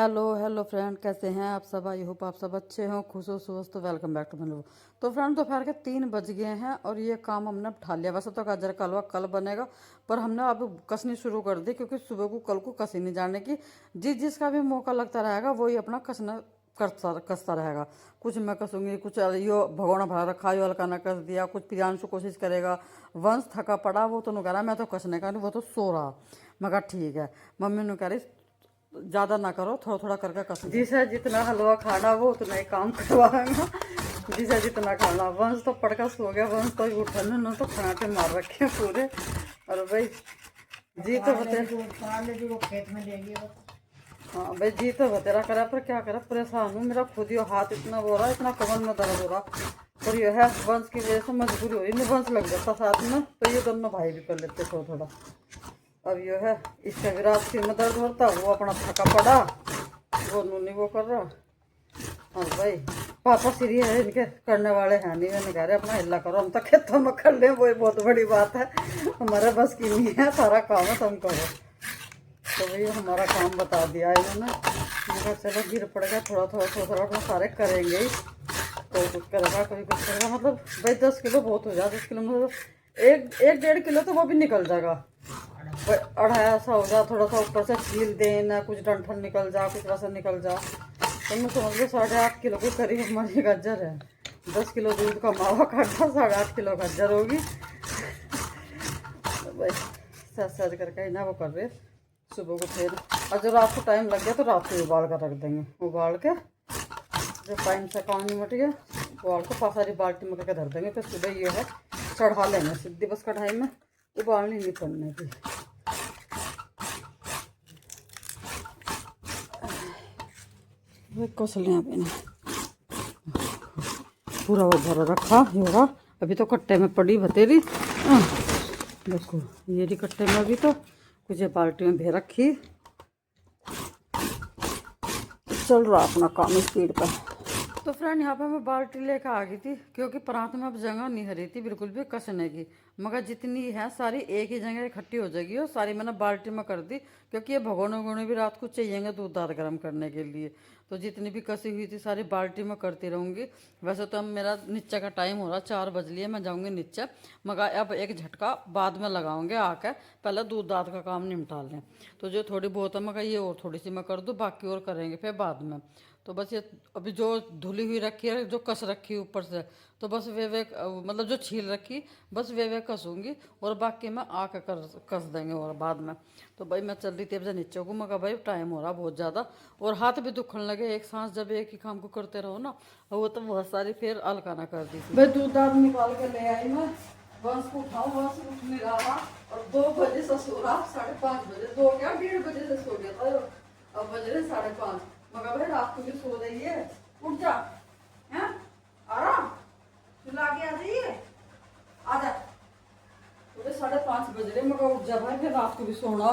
Hello hello friend, कैसे हैं आप सब। आई होप आप सब अच्छे हो, खुश हो, स्वस्थ हो। Welcome back to my video. तो फ्रेंड, दोपहर के 3 बज गए हैं और ये काम हमने उठा लिया। वैसे तो गाजर का हलवा कल बनेगा, पर हमने अब कसनी शुरू कर दी क्योंकि सुबह को कल को कसी नहीं जाने की। जिसका भी मौका लगता रहेगा वही अपना कसना कसता रहेगा। कुछ मैं कसूँगी, कुछ यो भगोना भरा रखा यो हल्का ना कस दिया, कुछ प्रियांशु कोशिश करेगा। वंश थका पड़ा, वो तो कह रहा मैं तो कसने का नहीं, वो तो सो रहा। मैं कहा ठीक है। मम्मी ने कह रही ज़्यादा ना करो, थोड़ा थोड़ा करके कस। जिसे जितना हलवा खाना वो उतना ही काम करवाएगा। जिसे जितना खाना। वंश तो पड़का सो गया, वंश तो उठा न तो खनाटे मार रखे हैं पूरे। और भाई जी तो बते हाँ भाई जी तो बतेरा करा, पर क्या करा, परेशान हूँ। मेरा खुद ही हाथ इतना हो रहा है, इतना कमर में दर्द हो रहा। और ये है वंश की वजह से मजबूरी हो रही है। वंश लग जाता साथ में तो ये दोनों भाई भी कर लेते थोड़ा थोड़ा। अब ये है इसका भी रात की में दर्द होता, वो अपना थका पड़ा, वो नूनी वो कर रहा। और भाई पापा सीरी है, इनके करने वाले हैं नहीं। मैंने कह रहे अपना हिला करो, हम तो खेतों में कर ले, वो बहुत बड़ी बात है। हमारे बस की नहीं है, सारा काम है तुम करो। तो भाई हमारा काम बता दिया इन्होंने। मेरा चलो गिर पड़ गया, थोड़ा थोड़ा थोड़ा थोड़ा अपना सारे करेंगे ही। कोई कुछ करेगा, कोई कुछ करेगा। मतलब भाई 10 किलो बहुत हो जाए। 10 किलो मतलब एक 1.5 किलो तो वो भी निकल जाएगा। 2.5 सा हो जा, थोड़ा सा ऊपर से छील देना, कुछ डंठल निकल जा, कुछ रसन निकल जा। तो मैं समझ लो 8.5 किलो के करीब हमारी गाजर है। 10 किलो दूध का मावा काटा, 8.5 किलो गाजर होगी। तो भाई सच सच करके ही ना वो कर रहे। सुबह को फिर और जो रात को टाइम लग गया तो रात को उबाल कर रख देंगे। उबाल के जो टाइम से काम नहीं मट गया, उबाल को सारी बाल्टी में करके धर देंगे। फिर सुबह ये है चढ़ा लेंगे सीधी बस कढ़ाई में, उबालनी नहीं पड़ने की। कस लिया पूरा वो भरा रखा होगा। अभी तो कट्टे में पड़ी भतेरी। देखो ये भी कट्टे में अभी तो कुछ बाल्टी में भे रखी। चल रहा अपना काम स्पीड पर। तो फ्रेंड यहाँ पे मैं बाल्टी लेकर आ गई थी क्योंकि परात में अब जगह नहीं हरी थी बिल्कुल भी कसने की। मगर जितनी है सारी एक ही जगह इकट्ठी हो जाएगी और सारी मैंने बाल्टी में कर दी क्योंकि ये भगोने वगोने भी रात को चाहिएंगे दूध दाद गर्म करने के लिए। तो जितनी भी कसी हुई थी सारी बाल्टी में करती रहूँगी। वैसे तो अब मेरा नीचे का टाइम हो रहा, 4 बज लिए, मैं जाऊँगी नीचे। मगर अब एक झटका बाद में लगाऊंगे आकर, पहले दूध दाद का काम निपटा लें। तो जो थोड़ी बहुत है मगर ये और थोड़ी सी मैं कर दूँ, बाकी और करेंगे फिर बाद में। तो बस ये अभी जो धुली हुई रखी है, जो कस रखी है ऊपर से, तो बस वे मतलब जो छील रखी बस वे कसूँगी और बाकी मैं आके कस देंगे और बाद में। तो भाई मैं चल रही थी अब नीचे को, मगर भाई टाइम हो रहा बहुत ज़्यादा और हाथ भी दुखने लगे। एक सांस जब एक ही काम को करते रहो ना, वो तो बहुत सारी फिर अलकाना कर दी थी। भाई दूध दाद निकाल के ले आई मैं। वंश को उठाऊँ, वंश उठ नहीं रहा और 2 बजे से सो रहा, 5:30 बजे, 2 क्या 1:30 बजे से सो गया था। अब बज रहे 5:30। मगर भाई रात को भी सो रही है, उठ जा हैं, आराम सुला के आ जाइए, आ जा। तो 5:30 बज रहे, मगर उठ जा भाई, फिर रात को भी सोना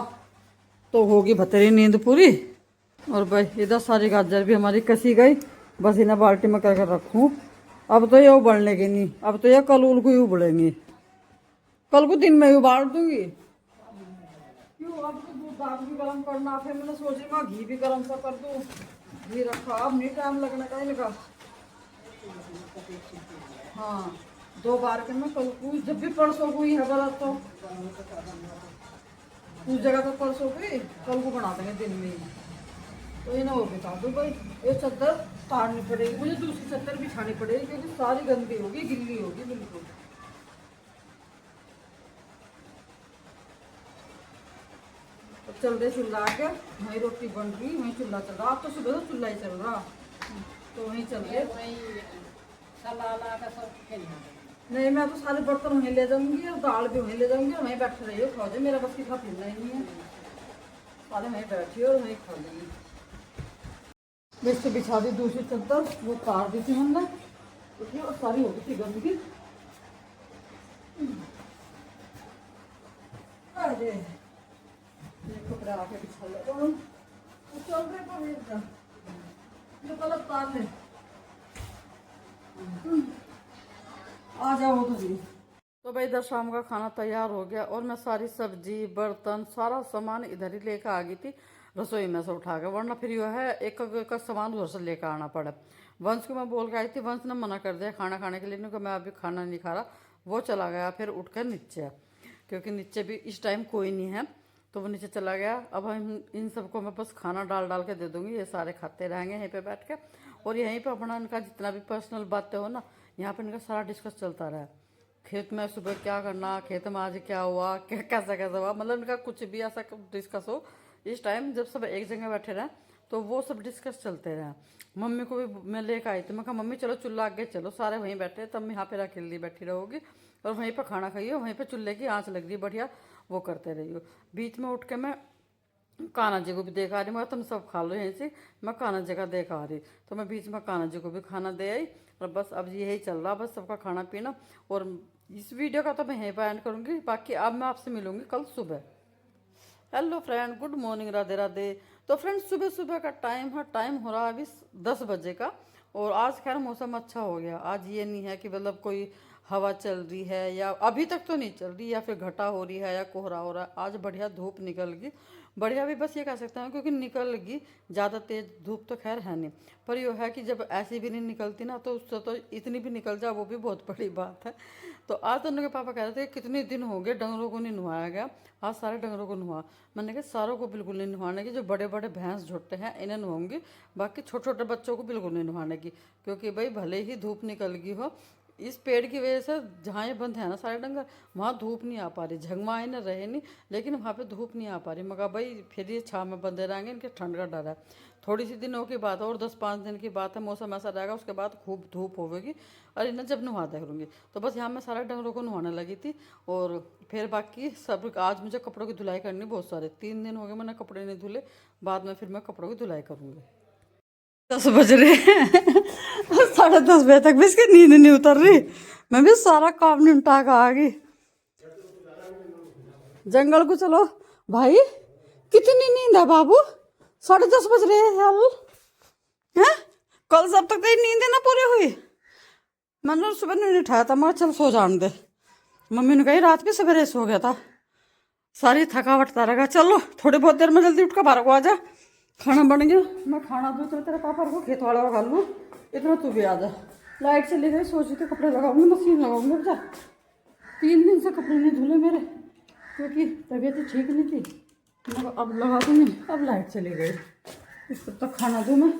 तो होगी भतेरी नींद पूरी। और भाई इधर सारी गाजर भी हमारी कसी गई, बस इन्हें बाल्टी में करके रखूँ। अब तो ये उबलने की नहीं, अब तो ये कल उल को ही उबलेंगी। कल को दिन में ही उबाल दूंगी। क्यों, अब तो दूध दाद भी गर्म करना, फिर मैंने सोची मैं घी भी गर्म सा कर दूँ। घी रखा, अब नहीं टाइम लगने का इनका। हाँ 2 बार के मैं कल को, जब भी परसों को ही है बड़ा तो उस जगह तो परसों को ही, कल को बना देंगे दिन में ही। तो ये ना वो बिता दो भाई, ये चद्दर तारनी पड़ेगी मुझे, दूसरी चद्दर बिछानी पड़ेगी क्योंकि सारी गंदी होगी, गिल्ली होगी बिल्कुल। तो चल रहे चूल्हा के, वहीं रोटी बन रही, वहीं चूल्हा चल रहा। अब तो सुबह से चूल्हा ही चल रहा, तो वहीं चल रहे। नहीं मैं तो सारे बर्तन वहीं ले जाऊंगी और दाल भी वहीं ले जाऊंगी और वहीं बैठे रहिए खा जाए। मेरा बस की खा पीना ही नहीं है, सारे वहीं बैठी और वहीं खा लेंगे। बेच से बिछा दी दूसरी चद्दर, वो तार दी थी हमने उसमें और सारी हो गई थी गंदगी। अरे ये कपड़े आके बिछा ले तो चल रहे पर जो गलत तार है। आ जाओ तो जी। तो भाई इधर शाम का खाना तैयार हो गया और मैं सारी सब्जी बर्तन सारा सामान इधर ही लेकर आ गई थी। रसोई में से उठा के, वरना फिर यह है एक का सामान उधर से लेकर आना पड़ा। वंश को मैं बोल के आई थी, वंश ने मना कर दिया खाना खाने के लिए, क्योंकि मैं अभी खाना नहीं खा रहा। वो चला गया फिर उठ कर नीचे, क्योंकि नीचे भी इस टाइम कोई नहीं है, तो वो नीचे चला गया। अब हम इन सबको मैं बस खाना डाल डाल के दे दूँगी, ये सारे खाते रहेंगे यहीं पे बैठ के। और यहीं पे अपना इनका जितना भी पर्सनल बातें हो ना, यहाँ पे इनका सारा डिस्कस चलता रहा। खेत में सुबह क्या करना, खेत में आज क्या हुआ, क्या कैसा कैसा हुआ, मतलब इनका कुछ भी ऐसा डिस्कस हो इस टाइम जब सब एक जगह बैठे रहें तो वो सब डिस्कस चलते रहे। मम्मी को भी मैं लेकर आई थी, मैं कहा मम्मी चलो चूल्हा आगे चलो, सारे वहीं बैठे, तब मैं यहाँ पे अकेली बैठी रहोगी और वहीं पर खाना खाइए, वहीं पर चूल्हे की आँच लग रही बढ़िया, वो करते रहिए। बीच में उठ के मैं कान्हा जी को भी देखा रही, मगर तुम सब खा लो यहीं से, मैं कान्हा जी का देखा रही, तो मैं बीच में कान्हा जी को भी खाना दे आई। और बस अब यही चल रहा, बस सबका खाना पीना। और इस वीडियो का तो मैं यहीं पर एंड करूँगी, बाकी अब मैं आपसे मिलूँगी कल सुबह। Hello friend, good morning, Radhe Radhe. तो फ्रेंड सुबह सुबह का टाइम हो रहा है अभी 10 बजे का। और आज खैर मौसम अच्छा हो गया, आज ये नहीं है कि मतलब कोई हवा चल रही है, या अभी तक तो नहीं चल रही, या फिर घटा हो रही है या कोहरा हो रहा है। आज बढ़िया धूप निकल गई, बढ़िया भी बस ये कह सकते हैं क्योंकि निकल गई। ज़्यादा तेज़ धूप तो खैर है नहीं, पर यह है कि जब ऐसी भी नहीं निकलती ना, तो उससे तो इतनी भी निकल जाए वो भी बहुत बड़ी बात है। तो आज तो उनके पापा कह रहे थे कितने दिन हो गए डंगरों को नहीं नहवाया गया, आज सारे डंगरों को नहवा। मैंने कहा सारों को बिल्कुल नहीं नहवाने की, जो बड़े बड़े भैंस झुट्टे हैं इन्हें नहवाऊंगी, बाकी छोटे छोटे बच्चों को बिल्कुल नहीं नहवाने की, क्योंकि भाई भले ही धूप निकल गई हो, इस पेड़ की वजह से जहाँ ये बंद है ना सारे डंगर, वहाँ धूप नहीं आ पा रही, झगमाए न रहे नहीं, लेकिन वहाँ पे धूप नहीं आ पा रही। मगर भाई फिर ये छाँव में बंदे रहेंगे, इनके ठंड का डर है। थोड़ी सी दिनों की बात है और 10-5 दिन की बात है, मौसम ऐसा रहेगा, उसके बाद खूब धूप होगी और इन्हें जब नहाते करूँगी। तो बस यहाँ मैं सारे डंगरों को नहाने लगी थी। और फिर बाकी सब आज मुझे कपड़ों की धुलाई करनी बहुत सारे, 3 दिन हो गए मैंने कपड़े नहीं धुले, बाद में फिर मैं कपड़ों की धुलाई करूँगी। 10 बज रहे हैं 10:30 बजे तक भी इसकी नींद नहीं उतर रही, मैं भी सारा काम निपटा के आ गई जंगल को। चलो भाई कितनी नींद है बाबू, 10:30 बज रहे हैं। कल सब तक तेरी नींद ना पूरी हुई, मैंने सुबह नहीं उठाया था, मैं चल सो जान दे। मम्मी ने कही रात भी सवेरे सो गया था, सारी थकावट तारेगा। चलो थोड़ी बहुत देर में जल्दी उठ कर बाहर को आ जा, खाना बन गया, मैं खाना दूँ तो तेरे पापा को खेत वाला खा लूँ, इतना तू भी आ जा। लाइट चली गई, सोची थी कपड़े लगाऊंगी, मशीन लगाऊंगी बेटा, 3 दिन से कपड़े नहीं धुले मेरे, क्योंकि तबीयत ठीक नहीं थी। मैं अब लगा दूँगी, अब लाइट चली गई, इस तब तक खाना दूँ मैं,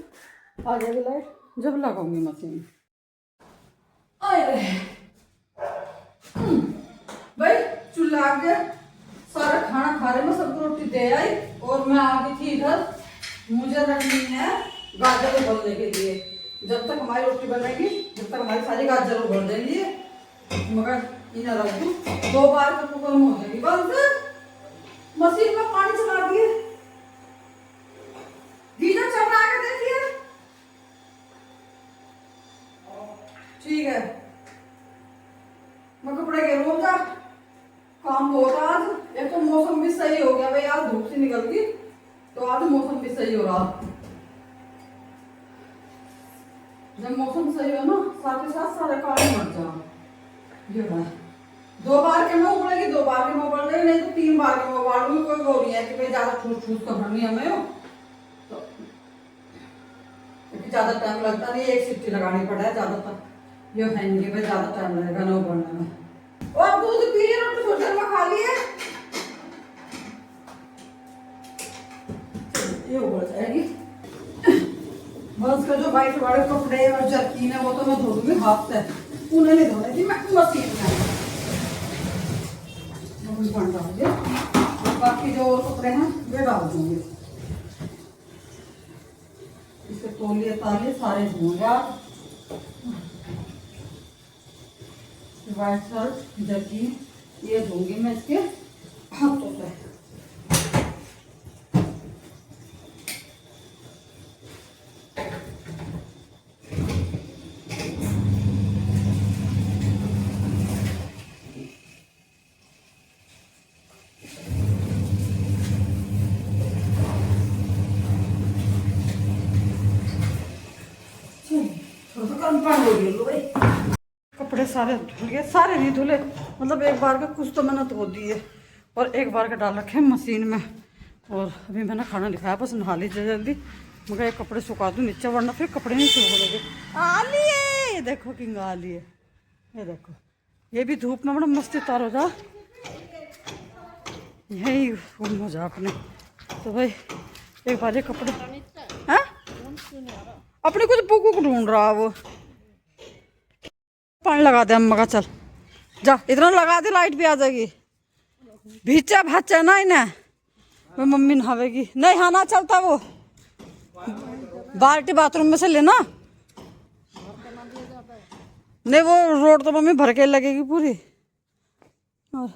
आ जाएगी लाइट जब लगाऊंगी मशीन। भाई चूल्हा आ गया, सारा खाना खा रहे, मैं सबको रोटी दे आई और मैं आ गई थी इधर, मुझे रखनी है गाजर उबलने के लिए। जब तक हमारी रोटी बनेगी, जब तक हमारी सारी गाजर उबल देंगी, मगर इन्हें रख दूँ 2 बार तो कुकर में हो जाएगी। बस मशीन में पानी चला दिए, गीजर चल रहा है देखिए, ठीक है। मैं कपड़े घेरूंगा, काम बहुत आज, एक तो मौसम भी सही हो गया भाई, आज धूप से निकल गई तो आज मौसम भी सही हो रहा। जब मौसम सही हो ना, साथ ही साथ सारे काम मर जाओ। ये है 2 बार के में उबलेगी, 2 बार के में उबल रही, नहीं तो 3 बार के में उबाल लूंगी, कोई वो नहीं है कि भाई ज्यादा ठूस ठूस कर भरनी हमें हो, तो क्योंकि ज्यादा टाइम लगता नहीं, एक सीटी लगानी पड़ा है ज्यादातर, ये है नहीं भाई ज्यादा टाइम लगेगा ना उबलने में। और दूध पी लिए, रोटी थोड़ी देर में खा लिए, ये उबल जाएगी। बस का जो वाइट वाले कपड़े और जर्किन है वो तो मैं धो दूंगी हाथ से, उन्हें नहीं धोने थी, मैं मशीन में डाल दिया, बाकी जो और कपड़े हैं वे डाल दूंगी। इसके तौलिए तालिए सारे धोऊंगा, वाइट शर्ट जर्किन ये धोंगी मैं इसके हाथों से। कपड़े सारे धुल गए, सारे नहीं धुले, मतलब एक बार के कुछ तो मैंने धो दिए और एक बार के डाल रखे मशीन में, और अभी मैंने खाना दिखाया, बस नहा लीजिए जल्दी, मगर ये कपड़े सुखा दूँ नीचे, वरना फिर कपड़े नहीं सूख लगे। आ लिए, ये देखो किंग आ लिए, ये देखो, ये भी धूप में बड़ा मस्ती तार हो जा, यही गुम हो जा अपने। तो भाई एक बार ये कपड़े हैं, अपने कुछ बुक को ढूंढ रहा वो, पानी लगा दे अम्मा का, चल जा, इतना लगा दे लाइट भी आ जाएगी। भीचा भाचा ना इन्हें, मैं मम्मी नहावेगी, नहीं हाँ ना चलता, वो बाल्टी बाथरूम में से लेना, नहीं वो रोड तो मम्मी भर के लगेगी पूरी। और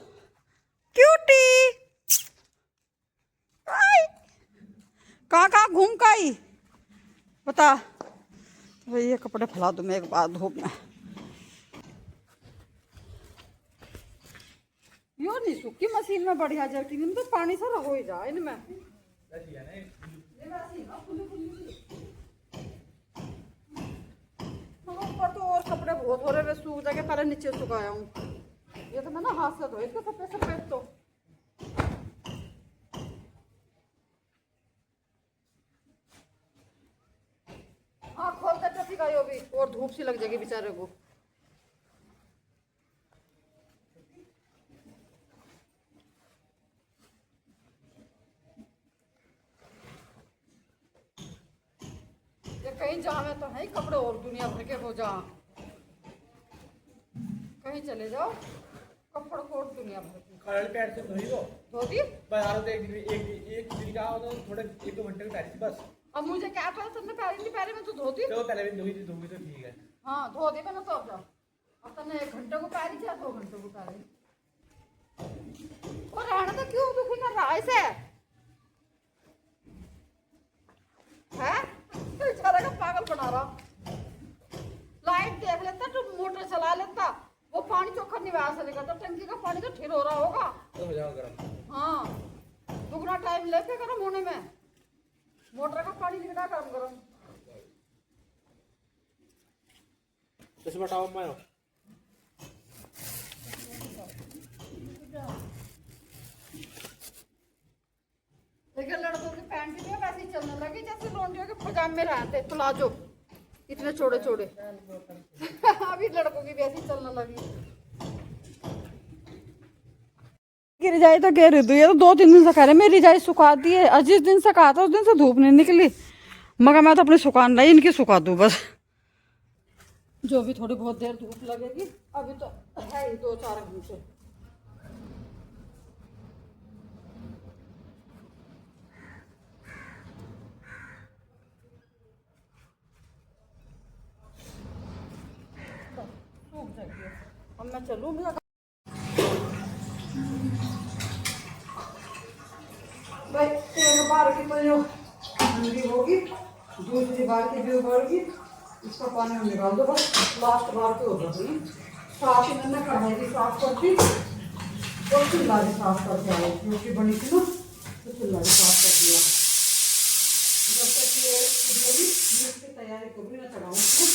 क्यूटी कहाँ कहाँ घूम का आई बता। भाई ये कपड़े फैला दूँ मैं एक बार धूप में, यो नहीं सूखी मशीन में बढ़िया जलती नहीं, तो पानी सारा हो ही जाए इनमें। ऊपर तो और कपड़े बहुत हो रहे, सूख जाके पहले नीचे सुखाया हूँ, ये तो मैं ना हाथ से धोए इसके सफेद सफेद। तो हाँ खोलते तो ठीक है, भी और धूप सी लग जाएगी बेचारे को। कहीं जावे तो है कपड़े और दुनिया भर के हो, जा कहीं चले जाओ कपड़ को और दुनिया भर के। खाली पैर से धोई दो, धो दी बाहर तो एक दिन का हो तो थोड़ा 1-2 घंटे में पैरी थी बस। अब मुझे क्या पता, तुमने पैरी नहीं पैरी में तो धोती, तो पहले भी धोगी तो ठीक है। हाँ धो दी मैंने तो, अब जाओ अब तुमने 1 घंटे को पैरी या 2 घंटे को पैरी, और रहना तो क्यों दुखी ना रहा ऐसे है, बेचारा का पागल बना रहा। लाइट देख लेता तो मोटर चला लेता, वो पानी चोखा निवास से निकलता, टंकी का पानी तो ठीक हो रहा होगा तो हो जाओ गरम। हाँ दुगना टाइम लेके गरम होने में, मोटर का पानी निकला गरम गरम। तो बताओ मैं लेकिन लड़कों की पैंट भी वैसे ही चलने लगी जैसे लौंडियों के पजामे रहते प्लाजो, इतने छोटे छोटे अभी लड़कों की भी ऐसी चलने लगी। गिर जाए तो गिर दो, ये तो 2-3 दिन से कह रहे मेरी रिजाई सुखा दी है, और जिस दिन से कहा था उस दिन से धूप नहीं निकली, मगर मैं तो अपनी सुखान रही, इनकी सुखा दूँ बस, जो भी थोड़ी बहुत देर धूप लगेगी, अभी तो है ही 2-4 घंटे। अब मैं चलूँ भाई, एक बार की तो जो ठंडी होगी, दूसरी बार की भी उबालगी, इसका पानी में निकाल दो बस, लास्ट बार की हो जाती। साफ ही मैंने कढ़ाई भी साफ कर दी और चूल्हा भी साफ करके आई, रोटी बनी थी ना तो चूल्हा भी साफ कर दिया। जब तक ये उबलेगी मैं इसकी तैयारी करूँगी, ना चढ़ाऊँगी।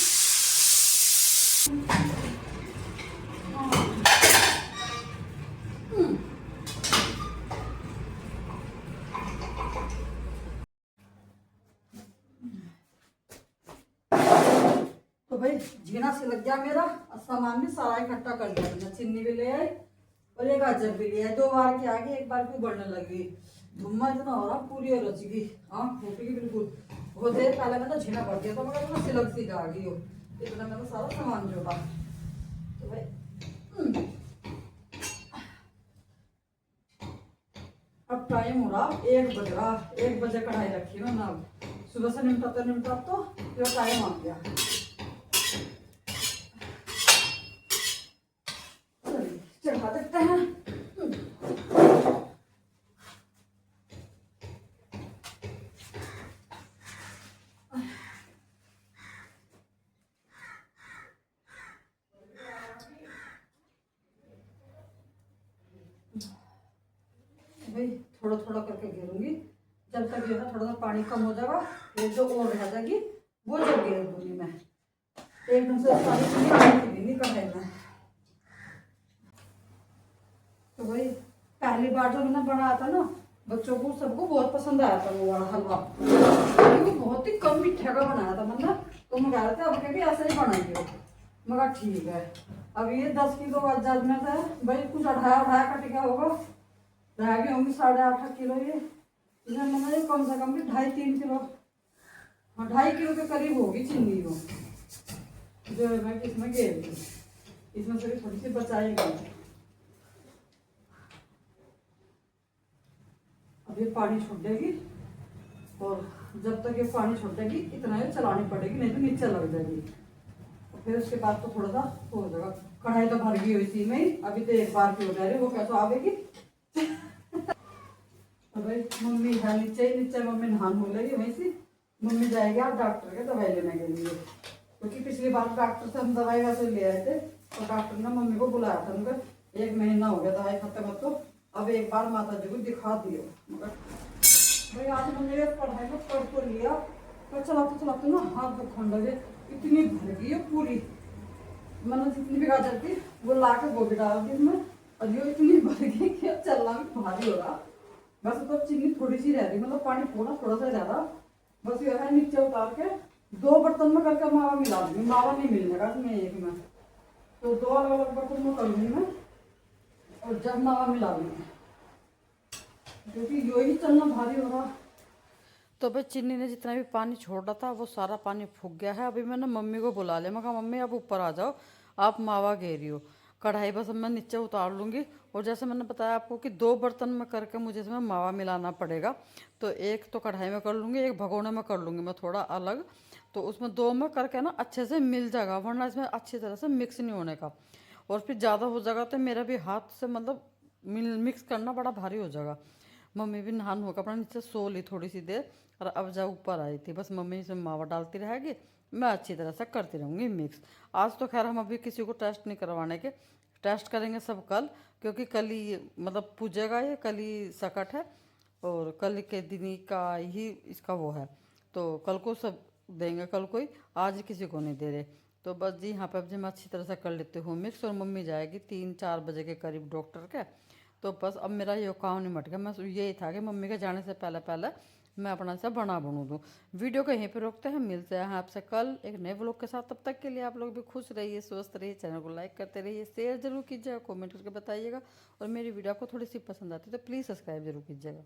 तो भाई झीना से लग गया मेरा, सामान भी सारा इकट्ठा कर लिया, मैं चीनी भी ले आई और ये गाजर भी ले आई, 2 बार की आगे 1 बार क्यों बढ़ने लगी, मम्मा इतना हो रहा पूरी और रचगी, हाँ फूटेगी बिल्कुल। बहुत देर पहले मैं तो झीना भर दिया था, मगर इतना सिलक सी आ गई हो, इतना मैंने सारा सामान जोड़ा। तो भाई अब टाइम हो रहा 1 बज रहा, 1 बजे कढ़ाई रखी मैंने, अब सुबह से निमटा तो ये टाइम आ गया। चढ़ा देते हैं। भाई थोड़ा थोड़ा करके घेरूंगी, जब तक जो है थोड़ा सा पानी कम हो जाएगा, ये जो और रह जाएगी वो जब घेर दूंगी मैं, एकदम से पानी नहीं कढ़ाई में। तो भाई पहली बार जो मैंने बनाया था ना, बच्चों को सबको बहुत पसंद आया था वो वाला हलवा, क्योंकि वो बहुत ही कम मीठे का बनाया था मतलब। तो मैं कह रहे थे अब कभी ऐसे ही बनाइए, मगर ठीक है। अब ये 10 किलो अज्जा में था भाई, कुछ अढ़ाया अढ़ाया कट गया होगा, रह गई होंगी 8.5 किलो ये। इसमें मैंने कम से कम भी 2.5-3 किलो, हाँ 2.5 किलो के करीब होगी चीनी वो, जो मैं इसमें गेर दी। इसमें से भी थोड़ी सी बचाई गई। अब ये पानी छोड़ेगी, और जब तक ये पानी छोड़ेगी इतना ये चलानी पड़ेगी, नहीं तो नीचे लग जाएगी। और फिर उसके बाद तो थोड़ा सा हो जाएगा। कढ़ाई तो भर गई हुई इसी में ही, अभी तो एक बार की हो जा रही, वो कैसे आवेगी। तो भाई मम्मी है नीचे ही, नीचे मम्मी नहान हो रही है, वहीं से मम्मी जाएगी आप डॉक्टर के दवाई लेने के लिए, क्योंकि पिछली बार डॉक्टर से हम दवाई वैसे ले आए थे, और डॉक्टर ने मम्मी को बुलाया था, मगर 1 महीना हो गया दवाई खत्म हो, तो अब एक बार माता जी को दिखा दियो। मगर भाई आज मैंने पढ़ाई को पढ़ तो लिया, पर चलाते चलाते ना हाथ दुखने लगे, इतनी भर गई है पूरी। मैंने जितनी भी गाजर थी वो ला के गोभी डाल दी इसमें, और ये इतनी भर गई कि अब चलना भी भारी हो रहा। बस तो चीनी थोड़ी सी रह रही, मतलब पानी थोड़ा थोड़ा सा रह रहा। बस ये है नीचे उतार के 2 बर्तन में करके मावा मिला दूंगी, मावा नहीं मिलने का इसमें एक में, तो 2 अलग अलग बर्तन में कर लूंगी मैं, और जब मावा मिला दूंगी, क्योंकि यो ही चलना भारी हो रहा। तो भाई चीनी ने जितना भी पानी छोड़ रहा था वो सारा पानी फूक गया है। अभी मैंने मम्मी को बुला लिया, मैं कहा मम्मी आप ऊपर आ जाओ, आप मावा घेरी हो, कढ़ाई बस अब मैं नीचे उतार लूँगी। और जैसे मैंने बताया आपको कि 2 बर्तन में करके मुझे इसमें मावा मिलाना पड़ेगा, तो एक तो कढ़ाई में कर लूँगी, एक भगोने में कर लूँगी मैं थोड़ा अलग, तो उसमें 2 में करके ना अच्छे से मिल जाएगा, वरना इसमें अच्छी तरह से मिक्स नहीं होने का। और फिर ज़्यादा हो जाएगा तो मेरा भी हाथ से मतलब मिक्स करना बड़ा भारी हो जाएगा। मम्मी भी नहान होकर अपना नीचे सो ली थोड़ी सी देर, और अब जब ऊपर आई थी बस मम्मी इसमें मावा डालती रहेगी, मैं अच्छी तरह से करती रहूँगी मिक्स। आज तो खैर हम अभी किसी को टेस्ट नहीं करवाने के, टेस्ट करेंगे सब कल, क्योंकि कल ही मतलब पूजेगा ये, कल ही सकट है, और कल के दिन ही का ही इसका वो है, तो कल को सब देंगे, कल कोई आज किसी को नहीं दे रहे। तो बस जी यहाँ पे अब जी मैं अच्छी तरह से कर लेती हूँ मिक्स, और मम्मी जाएगी 3-4 बजे के करीब डॉक्टर के। तो बस अब मेरा ये काम निमट गया, मैं यही था कि मम्मी के जाने से पहले पहले मैं अपना सा बनू दूँ। वीडियो को यहीं पे रोकते हैं, मिलते हैं आपसे कल एक नए व्लॉग के साथ। तब तक के लिए आप लोग भी खुश रहिए, स्वस्थ रहिए, चैनल को लाइक करते रहिए, शेयर जरूर कीजिएगा, कमेंट करके बताइएगा, और मेरी वीडियो आपको थोड़ी सी पसंद आती है तो प्लीज़ सब्सक्राइब जरूर कीजिएगा।